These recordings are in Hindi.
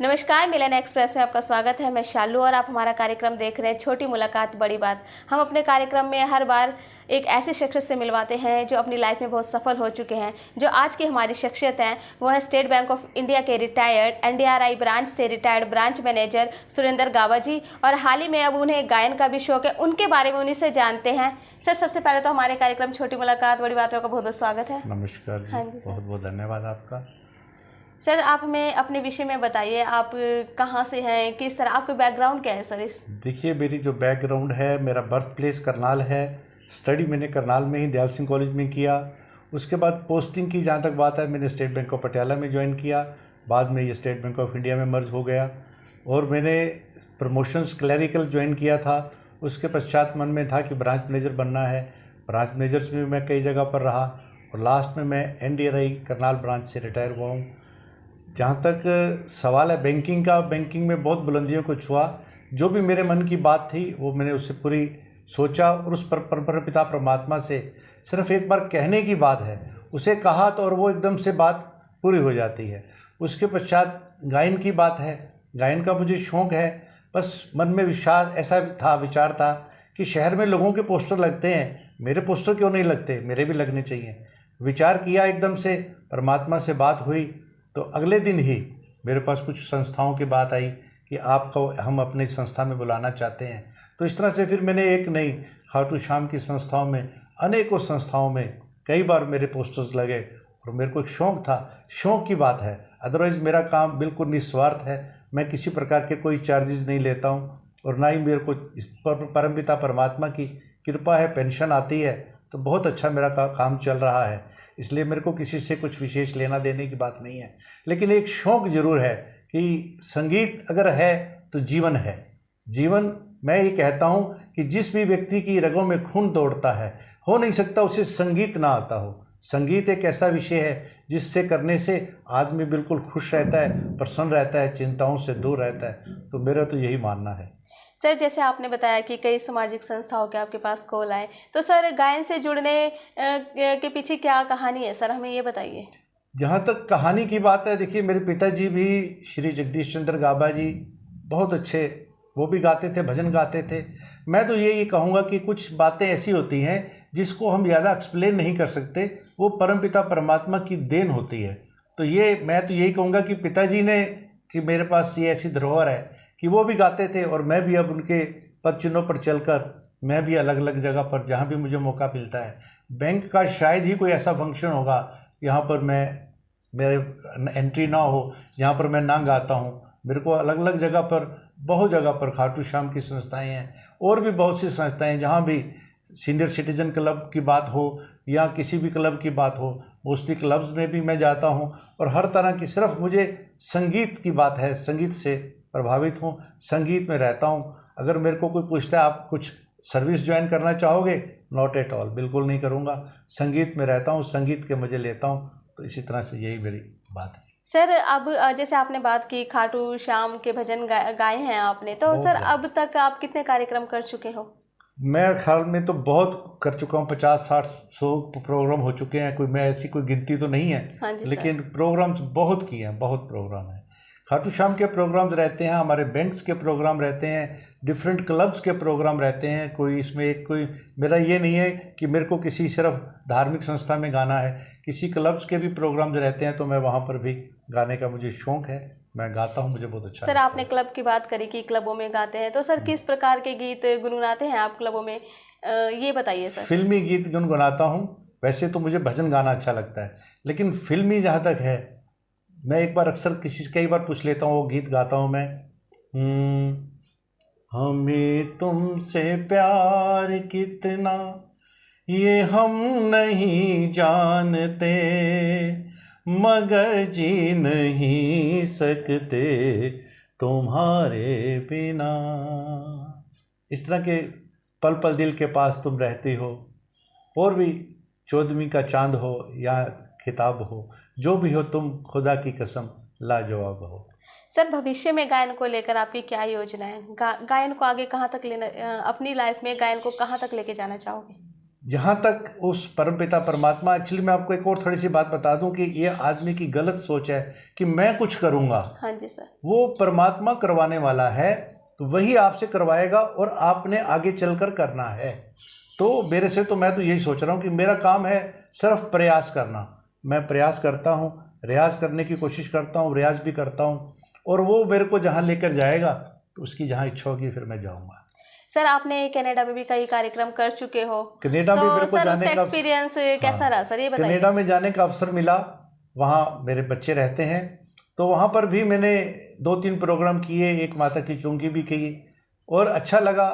नमस्कार, मिलन एक्सप्रेस में आपका स्वागत है। मैं शालू और आप हमारा कार्यक्रम देख रहे हैं छोटी मुलाकात बड़ी बात। हम अपने कार्यक्रम में हर बार एक ऐसी शख्सियत से मिलवाते हैं जो अपनी लाइफ में बहुत सफल हो चुके हैं। जो आज की हमारी शख्सियत हैं वो है स्टेट बैंक ऑफ इंडिया के रिटायर्ड NDRI ब्रांच से रिटायर्ड ब्रांच मैनेजर सुरेंद्र गाबा जी। और हाल ही में अब उन्हें गायन का भी शौक है, उनके बारे में उन्हीं से जानते हैं। सर, सबसे पहले तो हमारे कार्यक्रम छोटी मुलाकात बड़ी बात में आपका बहुत बहुत स्वागत है। नमस्कार जी, बहुत बहुत धन्यवाद आपका। सर, आप हमें अपने विषय में बताइए, आप कहाँ से हैं, किस तरह, आपका बैकग्राउंड क्या है सर? देखिए, मेरी जो बैकग्राउंड है, मेरा बर्थ प्लेस करनाल है। स्टडी मैंने करनाल में ही दयाल सिंह कॉलेज में किया। उसके बाद पोस्टिंग की जहाँ तक बात है, मैंने स्टेट बैंक ऑफ पटियाला में ज्वाइन किया। बाद में ये स्टेट बैंक ऑफ इंडिया में मर्ज हो गया और मैंने प्रमोशंस क्लरिकल ज्वाइन किया था। उसके पश्चात मन में था कि ब्रांच मैनेजर बनना है। ब्रांच मैनेजर्स में मैं कई जगह पर रहा और लास्ट में मैं NDRI करनाल ब्रांच से रिटायर हुआ हूँ। जहाँ तक सवाल है बैंकिंग का, बैंकिंग में बहुत बुलंदियों को छुआ। जो भी मेरे मन की बात थी वो मैंने उससे पूरी सोचा और उस पर पिता परमात्मा से सिर्फ एक बार कहने की बात है, उसे कहा तो और वो एकदम से बात पूरी हो जाती है। उसके पश्चात गायन की बात है। गायन का मुझे शौक़ है, बस मन में विचार था कि शहर में लोगों के पोस्टर लगते हैं, मेरे पोस्टर क्यों नहीं लगते, मेरे भी लगने चाहिए। विचार किया, एकदम से परमात्मा से बात हुई तो अगले दिन ही मेरे पास कुछ संस्थाओं की बात आई कि आपको हम अपनी संस्था में बुलाना चाहते हैं। तो इस तरह से फिर मैंने एक नई खाटू श्याम की संस्थाओं में, अनेकों संस्थाओं में कई बार मेरे पोस्टर्स लगे और मेरे को एक शौक़ था। शौक़ की बात है, अदरवाइज़ मेरा काम बिल्कुल निस्वार्थ है। मैं किसी प्रकार के कोई चार्जेस नहीं लेता हूँ और ना ही मेरे को इस परमपिता परमात्मा की कृपा है, पेंशन आती है तो बहुत अच्छा मेरा काम चल रहा है। इसलिए मेरे को किसी से कुछ विशेष लेना देने की बात नहीं है। लेकिन एक शौक़ ज़रूर है कि संगीत अगर है तो जीवन है। जीवन, मैं ये कहता हूँ कि जिस भी व्यक्ति की रगों में खून दौड़ता है, हो नहीं सकता उसे संगीत ना आता हो। संगीत एक ऐसा विषय है जिससे करने से आदमी बिल्कुल खुश रहता है, प्रसन्न रहता है, चिंताओं से दूर रहता है। तो मेरा तो यही मानना है। सर, जैसे आपने बताया कि कई सामाजिक संस्थाओं के आपके पास कॉल आए, तो सर गायन से जुड़ने के पीछे क्या कहानी है सर, हमें ये बताइए। जहाँ तक कहानी की बात है, देखिए मेरे पिताजी भी श्री जगदीश चंद्र गाबा जी बहुत अच्छे, वो भी गाते थे, भजन गाते थे। मैं तो यही कहूँगा कि कुछ बातें ऐसी होती हैं जिसको हम ज़्यादा एक्सप्लेन नहीं कर सकते, वो परमपिता परमात्मा की देन होती है। तो ये मैं तो यही कहूँगा कि पिताजी ने, कि मेरे पास ये ऐसी धरोहर है कि वो भी गाते थे और मैं भी अब उनके पद चिन्हों पर चलकर मैं भी अलग अलग जगह पर जहाँ भी मुझे मौका मिलता है, बैंक का शायद ही कोई ऐसा फंक्शन होगा यहाँ पर मेरे एंट्री ना हो, यहाँ पर मैं ना गाता हूँ। मेरे को अलग अलग जगह पर, बहुत जगह पर खाटू श्याम की संस्थाएं हैं और भी बहुत सी संस्थाएं हैं, जहाँ भी सीनियर सिटीजन क्लब की बात हो या किसी भी क्लब की बात हो, मोस्टली क्लब्स में भी मैं जाता हूँ और हर तरह की, सिर्फ मुझे संगीत की बात है, संगीत से प्रभावित हूँ, संगीत में रहता हूँ। अगर मेरे को कोई पूछता है आप कुछ सर्विस ज्वाइन करना चाहोगे, नॉट एट ऑल, बिल्कुल नहीं करूँगा। संगीत में रहता हूँ, संगीत के मज़े लेता हूँ। तो इसी तरह से यही मेरी बात है। सर, अब जैसे आपने बात की खाटू श्याम के भजन गाए हैं आपने, तो सर अब तक आप कितने कार्यक्रम कर चुके हो? मैं ख्याल में तो बहुत कर चुका हूँ, 50-60-100 प्रोग्राम हो चुके हैं। कोई मैं ऐसी कोई गिनती तो नहीं है। हाँ जी, लेकिन प्रोग्राम्स बहुत किए हैं, बहुत प्रोग्राम हैं। खाटू श्याम के प्रोग्राम्स रहते हैं, हमारे बैंक्स के प्रोग्राम रहते हैं, डिफरेंट क्लब्स के प्रोग्राम रहते हैं। कोई इसमें कोई मेरा ये नहीं है कि मेरे को किसी सिर्फ धार्मिक संस्था में गाना है, किसी क्लब्स के भी प्रोग्राम्स रहते हैं तो मैं वहाँ पर भी गाने का मुझे शौक़ है, मैं गाता हूँ, मुझे बहुत अच्छा सर, आपने क्लब की बात करी कि क्लबों में गाते हैं, तो सर किस प्रकार के गीत गुनगुनाते हैं आप क्लबों में, ये बताइए सर। फिल्मी गीत गुनगुनाता हूँ। वैसे तो मुझे भजन गाना अच्छा लगता है, लेकिन फिल्मी जहाँ तक है, मैं एक बार अक्सर कई बार पूछ लेता हूँ, वो गीत गाता हूँ मैं। हमें तुमसे प्यार कितना ये हम नहीं जानते, मगर जी नहीं सकते तुम्हारे बिना। इस तरह के पल पल दिल के पास तुम रहती हो, और भी 14वीं का चांद हो या खिताब हो, जो भी हो तुम खुदा की कसम लाजवाब हो। सर, भविष्य में गायन को लेकर आपकी क्या योजना है? गायन को आगे कहाँ तक लेना, अपनी लाइफ में गायन को कहाँ तक लेके जाना चाहोगे? जहाँ तक उस परमपिता परमात्मा, एक्चुअली मैं आपको एक और थोड़ी सी बात बता दूं कि ये आदमी की गलत सोच है कि मैं कुछ करूँगा। हाँ जी सर। वो परमात्मा करवाने वाला है, तो वही आपसे करवाएगा और आपने आगे चलकर करना है। तो मेरे से तो मैं तो यही सोच रहा हूँ कि मेरा काम है सिर्फ प्रयास करना। मैं प्रयास करता हूँ, रियाज करने की कोशिश करता हूँ, रियाज भी करता हूँ, और वो मेरे को जहाँ लेकर जाएगा तो उसकी जहाँ इच्छा होगी फिर मैं जाऊँगा। सर आपने कनाडा में भी कई कार्यक्रम कर चुके हो, कनाडा में मेरे को जाने का एक्सपीरियंस कैसा रहा सर, ये बताइए। कनाडा में जाने का अवसर मिला, वहाँ मेरे बच्चे रहते हैं, तो वहाँ पर भी मैंने 2-3 प्रोग्राम किए, एक माता की चुंगी भी की और अच्छा लगा।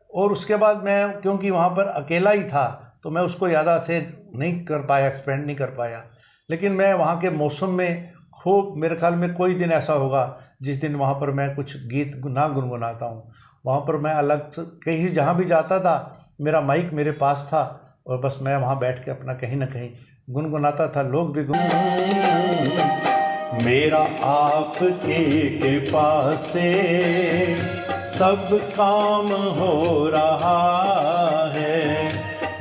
और उसके बाद मैं, क्योंकि वहाँ पर अकेला ही था, तो मैं उसको ज़्यादा से नहीं कर पाया, एक्सपेंड नहीं कर पाया। लेकिन मैं वहाँ के मौसम में खूब, मेरे ख्याल में कोई दिन ऐसा होगा जिस दिन वहाँ पर मैं कुछ गीत ना गुनगुनाता हूँ। वहाँ पर मैं अलग कहीं जहाँ भी जाता था, मेरा माइक मेरे पास था और बस मैं वहाँ बैठ के अपना कहीं ना कहीं गुनगुनाता था। लोग भी मेरा आपके कृपा से सब काम हो रहा है,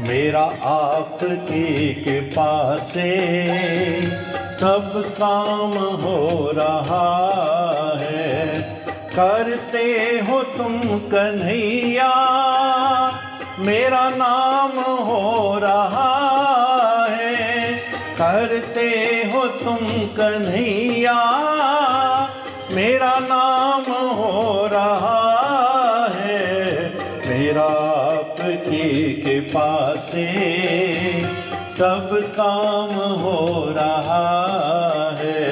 मेरा आपकी कृपा से सब काम हो रहा है। करते हो तुम कन्हैया मेरा नाम हो रहा है, करते हो तुम कन्हैया मेरा नाम हो रहा है। मेरा आपकी कृपा से सब काम हो रहा है,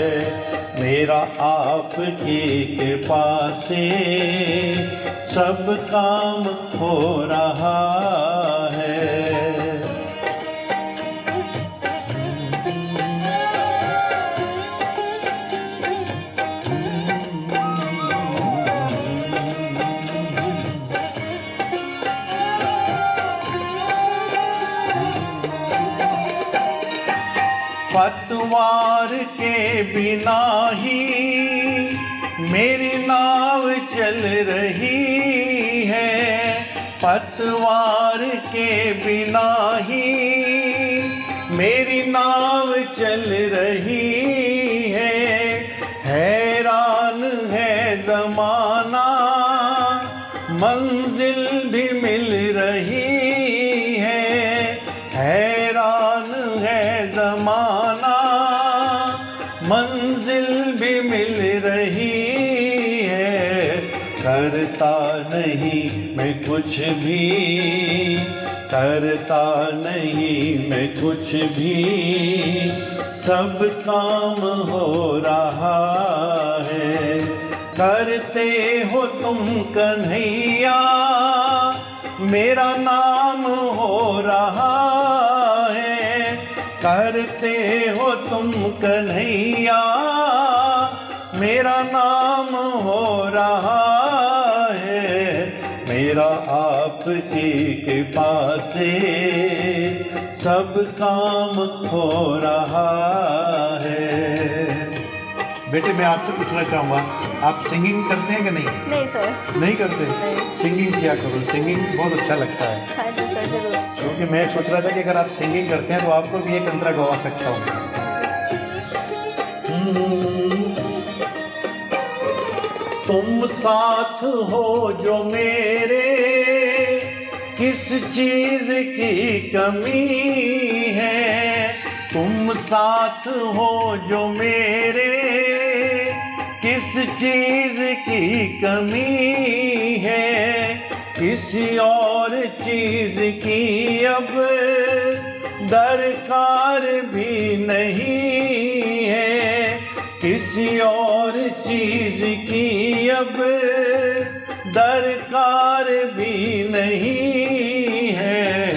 मेरा आपकी कृपा से सब काम हो रहा है। पतवार के बिना ही मेरी नाव चल रही है, पतवार के बिना ही मेरी नाव चल रही है। हैरान है ज़माना मंजिल भी मिल रही है, हैरान है ज़माना मंजिल भी मिल रही है। करता नहीं मैं कुछ भी, करता नहीं मैं कुछ भी, सब काम हो रहा है। करते हो तुम कन्हैया मेरा नाम हो रहा है, करते हो तुम कन्हैया मेरा नाम हो रहा है। मेरा आपकी कृपा से सब काम हो रहा है। बेटे मैं आपसे पूछना चाहूँगा, आप सिंगिंग करते हैं कि नहीं? नहीं सर। नहीं करते? नहीं। सिंगिंग किया करो, सिंगिंग बहुत अच्छा लगता है। हाँ जी सर जरूर। क्योंकि मैं सोच रहा था कि अगर आप सिंगिंग करते हैं तो आपको भी एक अंतरा गवा सकता हूँ। तुम साथ हो जो मेरे, किस चीज की कमी है। तुम साथ हो जो मेरे, किस चीज की कमी है। किसी और चीज की अब दरकार भी नहीं है, किसी और चीज की अब दरकार भी नहीं है।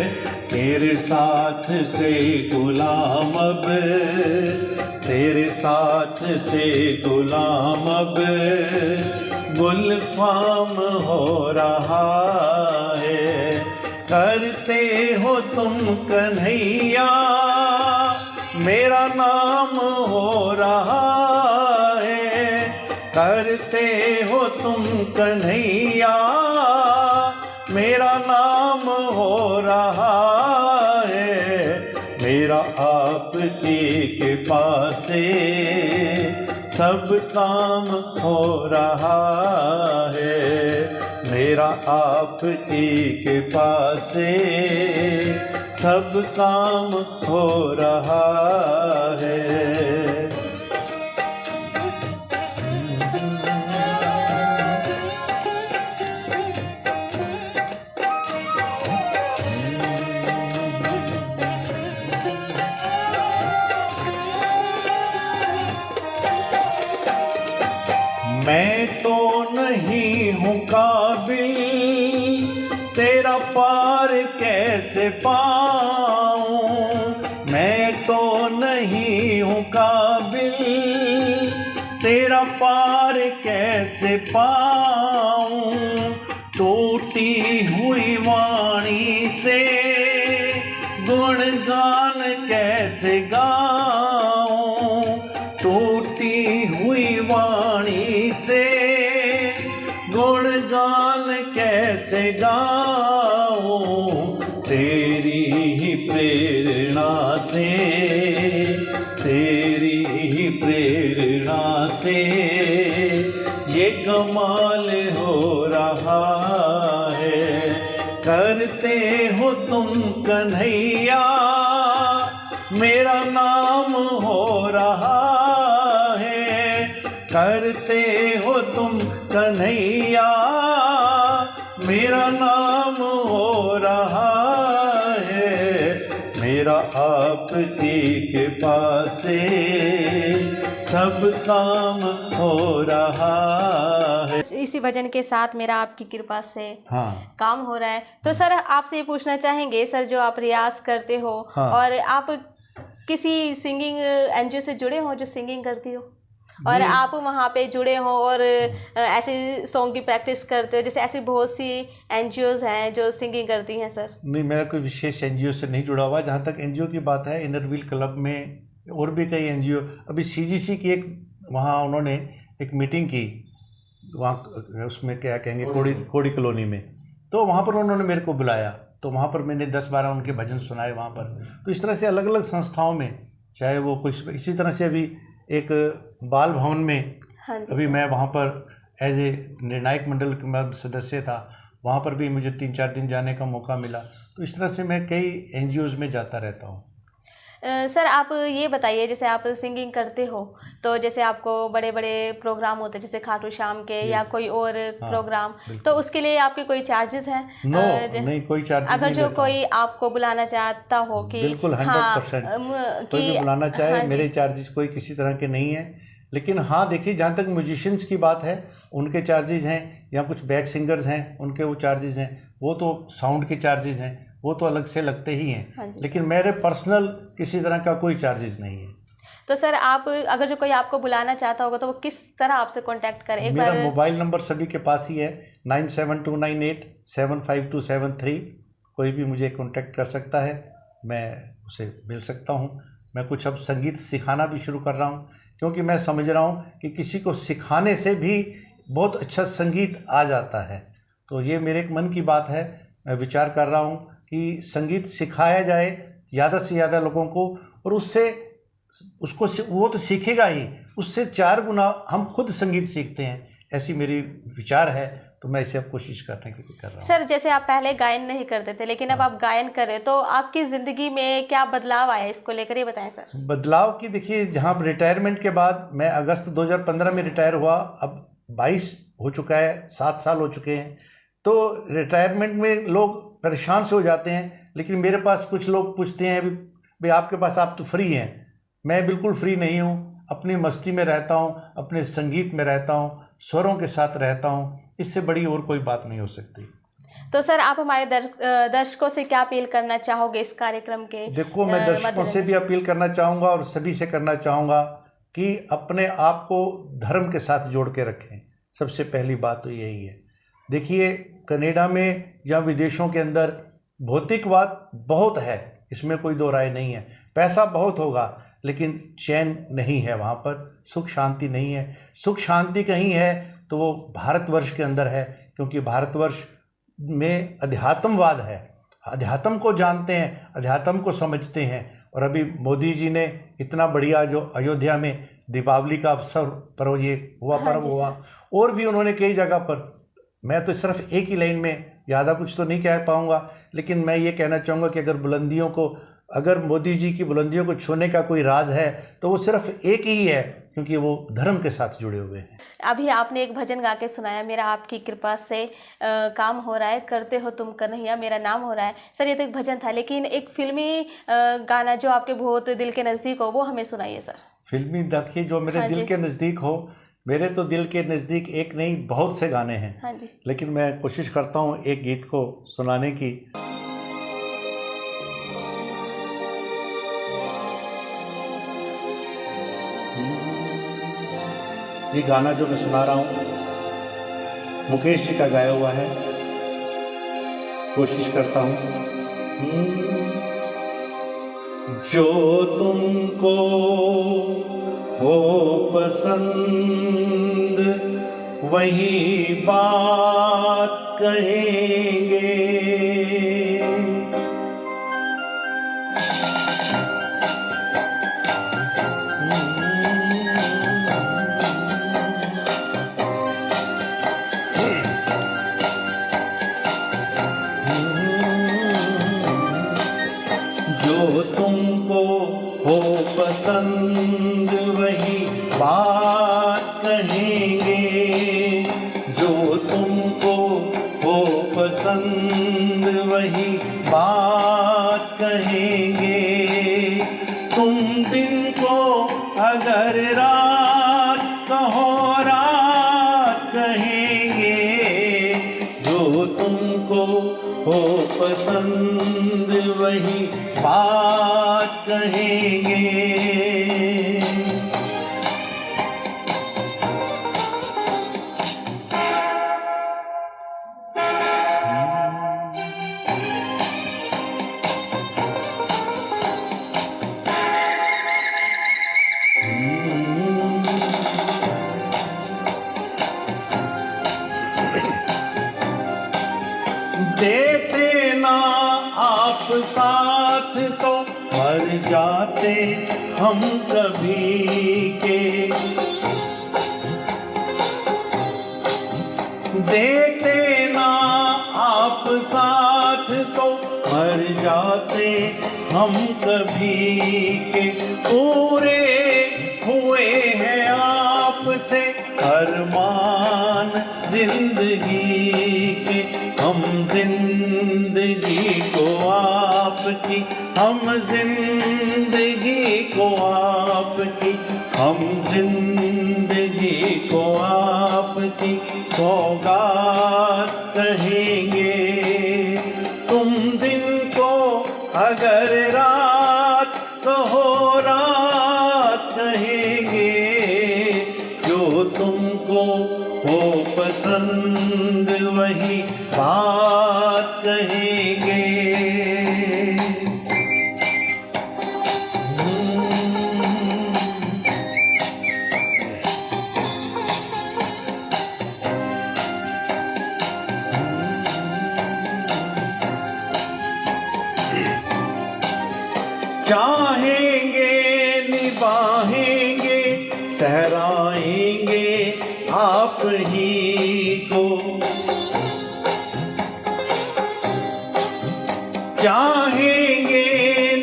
तेरे साथ से गुलाम अब, तेरे साथ से गुलाम अब गुलफाम हो रहा है। करते हो तुम कन्हैया मेरा नाम हो रहा है, करते हो तुम कन्हैया मेरा नाम हो रहा मेरा आपकी कृपा से सब काम हो रहा है, मेरा आपकी कृपा से सब काम हो रहा है। मैं तो नहीं हूँ काबिल, तेरा पार कैसे पाऊँ। मैं तो नहीं हूँ काबिल, तेरा पार कैसे पाऊँ। टूटी हुई वाणी से गुणगान कैसे गाऊँ। टूटी हुई वाणी से गुणगान कैसे गाऊं। तेरी ही प्रेरणा से, तेरी ही प्रेरणा से ये कमाल हो रहा है। करते हो तुम कन्हैया, मेरा नाम हो रहा है। करते हो तुम कन्हैया, मेरा नाम हो रहा है। मेरा आपकी कृपा से सब काम हो रहा है। इसी भजन के साथ मेरा आपकी कृपा से हाँ काम हो रहा है। तो सर आपसे ये पूछना चाहेंगे सर, जो आप रियाज करते हो हाँ। और आप किसी सिंगिंग एनजीओ से जुड़े हो जो सिंगिंग करती हो, और आप वहाँ पे जुड़े हो और ऐसे सॉन्ग की प्रैक्टिस करते हो, जैसे ऐसी बहुत सी एनजीओज हैं जो सिंगिंग करती हैं सर? नहीं, मेरा कोई विशेष एनजीओ से नहीं जुड़ा हुआ। जहाँ तक एनजीओ की बात है, इनर व्हील क्लब में और भी कई एनजीओ, अभी सीजीसी की एक वहाँ उन्होंने एक मीटिंग की, वहाँ उसमें क्या कहेंगे कोड़ी कॉलोनी में, तो वहाँ पर उन्होंने मेरे को बुलाया, तो वहाँ पर मैंने 10-12 उनके भजन सुनाए वहाँ पर। तो इस तरह से अलग अलग संस्थाओं में, चाहे वो कुछ, इसी तरह से अभी एक बाल भवन में अभी मैं वहाँ पर एज ए निर्णायक मंडल का सदस्य था, वहाँ पर भी मुझे 3-4 दिन जाने का मौका मिला। तो इस तरह से मैं कई एनजीओज में जाता रहता हूँ। सर आप ये बताइए, जैसे आप सिंगिंग करते हो तो जैसे आपको बड़े बड़े प्रोग्राम होते हैं जैसे खाटू श्याम के या कोई और प्रोग्राम, तो उसके लिए आपके कोई चार्जेस हैं? नहीं, कोई चार्जेस अगर जो कोई आपको बुलाना चाहता हो कि बिल्कुल 100% कोई भी बुलाना चाहे, मेरे चार्जेस कोई किसी तरह के नहीं है। लेकिन हाँ देखिए, जहाँ तक म्यूजिशियंस की बात है उनके चार्जेस हैं, या कुछ बैक सिंगर्स हैं उनके वो चार्जेस हैं, वो तो साउंड के चार्जेस हैं, वो तो अलग से लगते ही हैं। लेकिन मेरे पर्सनल किसी तरह का कोई चार्जेस नहीं है। तो सर आप अगर जो कोई आपको बुलाना चाहता होगा तो वो किस तरह आपसे कांटेक्ट करे? एक मेरा मोबाइल नंबर सभी के पास ही है, 9729875273। कोई भी मुझे कांटेक्ट कर सकता है, मैं उसे मिल सकता हूँ। मैं कुछ अब संगीत सिखाना भी शुरू कर रहा हूँ, क्योंकि मैं समझ रहा हूँ कि किसी को सिखाने से भी बहुत अच्छा संगीत आ जाता है। तो ये मेरे एक मन की बात है, मैं विचार कर रहा हूँ कि संगीत सिखाया जाए ज़्यादा से ज़्यादा लोगों को, और उससे उसको वो तो सीखेगा ही, उससे 4 गुना हम खुद संगीत सीखते हैं, ऐसी मेरी विचार है। तो मैं इसे अब कोशिश करने की कर रहा हूँ। सर जैसे आप पहले गायन नहीं करते थे, लेकिन अब आप गायन कर रहे हो, तो आपकी ज़िंदगी में क्या बदलाव आया, इसको लेकर ये बताएं सर। बदलाव की देखिए, जहाँ रिटायरमेंट के बाद, मैं अगस्त 2015 में रिटायर हुआ, अब 22 हो चुका है, 7 साल हो चुके हैं। तो रिटायरमेंट में लोग परेशान से हो जाते हैं, लेकिन मेरे पास कुछ लोग पूछते हैं भाई आपके पास, आप तो फ्री हैं। मैं बिल्कुल फ्री नहीं हूँ, अपनी मस्ती में रहता हूँ, अपने संगीत में रहता हूँ, स्वरों के साथ रहता हूँ, इससे बड़ी और कोई बात नहीं हो सकती। तो सर आप हमारे दर्शकों से क्या अपील करना चाहोगे इस कार्यक्रम के? देखो, मैं दर्शकों से भी अपील करना चाहूँगा और सभी से करना चाहूँगा कि अपने आप को धर्म के साथ जोड़ के रखें। सबसे पहली बात तो यही है। देखिए, कनाडा में या विदेशों के अंदर भौतिकवाद बहुत है, इसमें कोई दो राय नहीं है। पैसा बहुत होगा, लेकिन चैन नहीं है वहाँ पर, सुख शांति नहीं है। सुख शांति कहीं है तो वो भारतवर्ष के अंदर है, क्योंकि भारतवर्ष में अध्यात्मवाद है। अध्यात्म को जानते हैं, अध्यात्म को समझते हैं, और अभी मोदी जी ने इतना बढ़िया जो अयोध्या में दीपावली का अवसर पर ये हुआ, पर्व हुआ, और भी उन्होंने कई जगह पर, मैं तो सिर्फ एक ही लाइन में ज़्यादा कुछ तो नहीं कह पाऊंगा, लेकिन मैं ये कहना चाहूँगा कि अगर मोदी जी की बुलंदियों को छूने का कोई राज है तो वो सिर्फ एक ही है, क्योंकि वो धर्म के साथ जुड़े हुए हैं। अभी आपने एक भजन गा के सुनाया, मेरा आपकी कृपा से काम हो रहा है, करते हो तुम कन्हैया मेरा नाम हो रहा है। सर ये तो एक भजन था, लेकिन एक फिल्मी गाना जो आपके बहुत दिल के नज़दीक हो वो हमें सुनाइए सर। फिल्मी देखिए जो मेरे दिल के नज़दीक हो, मेरे तो दिल के नज़दीक एक नहीं बहुत से गाने हैं। हाँ जी। लेकिन मैं कोशिश करता हूँ एक गीत को सुनाने की। ये गाना जो मैं सुना रहा हूँ मुकेश जी का गाया हुआ है। कोशिश करता हूँ। जो तुमको हो पसंद वही बात कहेंगे, जो तुमको हो पसंद वही बात कहेंगे, जो तुमको हो पसंद वही बात कहेंगे। तुम दिन को अगर रात कहो रात कहेंगे, जो तुमको हो पसंद वही बात कहेंगे। देते ना आप साथ तो मर जाते हम कभी के, देते ना आप साथ तो मर जाते हम कभी के। पूरे हुए हैं आपसे अरमान जिंदगी के, हम जिंदगी को आपकी, हम जिंदगी को आपकी, हम जिंदगी को आपकी सौगात कहेंगे। तुम दिन को अगर रात कहो रात कहेंगे, जो तुमको हो पसंद वही बात कहेंगे। चाहेंगे निभाएंगे सहराएंगे आप ही को, चाहेंगे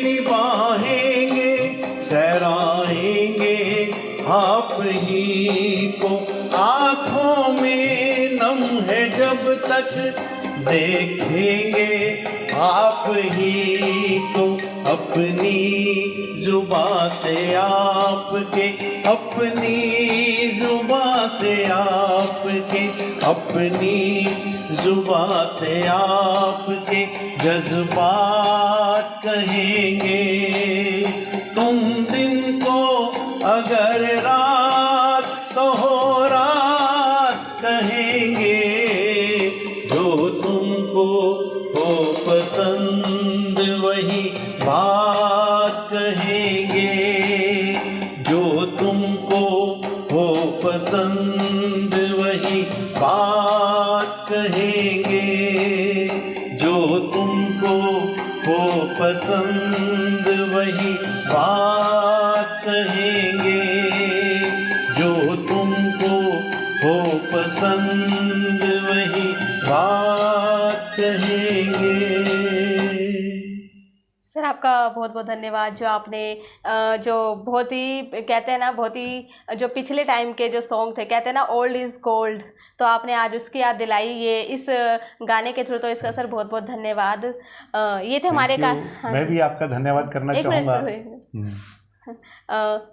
निभाएंगे सहराएंगे आप ही को। आँखों में नम है जब तक देखेंगे आप ही को, अपनी जुबां से आपके, अपनी जुबां से आपके, अपनी जुबां से आपके जज्बात कहेंगे। तुम दिन को अगर रात कहो रात कहेंगे, जो तुमको हो पसंद वही बात कहेंगे, जो तुमको हो पसंद वही बात कहेंगे, जो तुमको हो पसंद वही बात कहेंगे, जो तुमको हो पसंद वही बात कहेंगे। सर आपका बहुत बहुत धन्यवाद, जो आपने जो बहुत ही कहते हैं ना, बहुत ही जो पिछले टाइम के जो सॉन्ग थे, कहते हैं ना ओल्ड इज़ गोल्ड, तो आपने आज उसकी याद दिलाई ये इस गाने के थ्रू, तो इसका सर बहुत बहुत धन्यवाद। ये थे हमारे मैं भी आपका धन्यवाद करना चाहूँगा।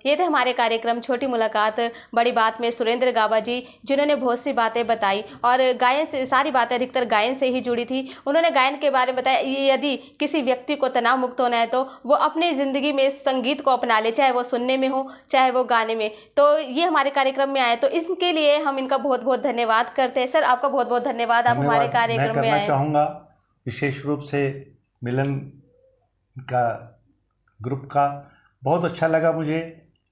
ये थे हमारे कार्यक्रम छोटी मुलाकात बड़ी बात में सुरेंद्र गाबा जी, जिन्होंने बहुत सी बातें बताई और गायन से सारी बातें अधिकतर गायन से ही जुड़ी थी। उन्होंने गायन के बारे में बताया, यदि किसी व्यक्ति को तनाव मुक्त होना है तो वो अपनी ज़िंदगी में संगीत को अपना ले, चाहे वो सुनने में हो चाहे वो गाने में। तो ये हमारे कार्यक्रम में आए, तो इसके लिए हम इनका बहुत बहुत धन्यवाद करते हैं। सर आपका बहुत बहुत धन्यवाद, आप हमारे कार्यक्रम में आए। चाहूँगा विशेष रूप से मिलन का ग्रुप का बहुत अच्छा लगा मुझे।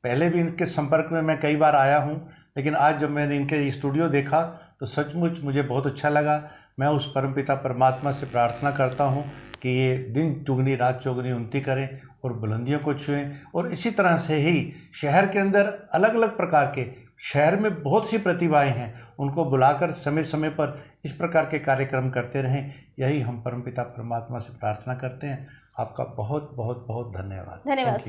पहले भी इनके संपर्क में मैं कई बार आया हूं, लेकिन आज जब मैंने इनके स्टूडियो देखा तो सचमुच मुझे बहुत अच्छा लगा। मैं उस परमपिता परमात्मा से प्रार्थना करता हूं कि ये दिन चुगनी रात चौगनी उन्नति करें और बुलंदियों को छुएं, और इसी तरह से ही शहर के अंदर अलग अलग प्रकार के, शहर में बहुत सी प्रतिभाएँ हैं, उनको बुलाकर समय समय पर इस प्रकार के कार्यक्रम करते रहें। यही हम परमपिता परमात्मा से प्रार्थना करते हैं। आपका बहुत बहुत बहुत धन्यवाद।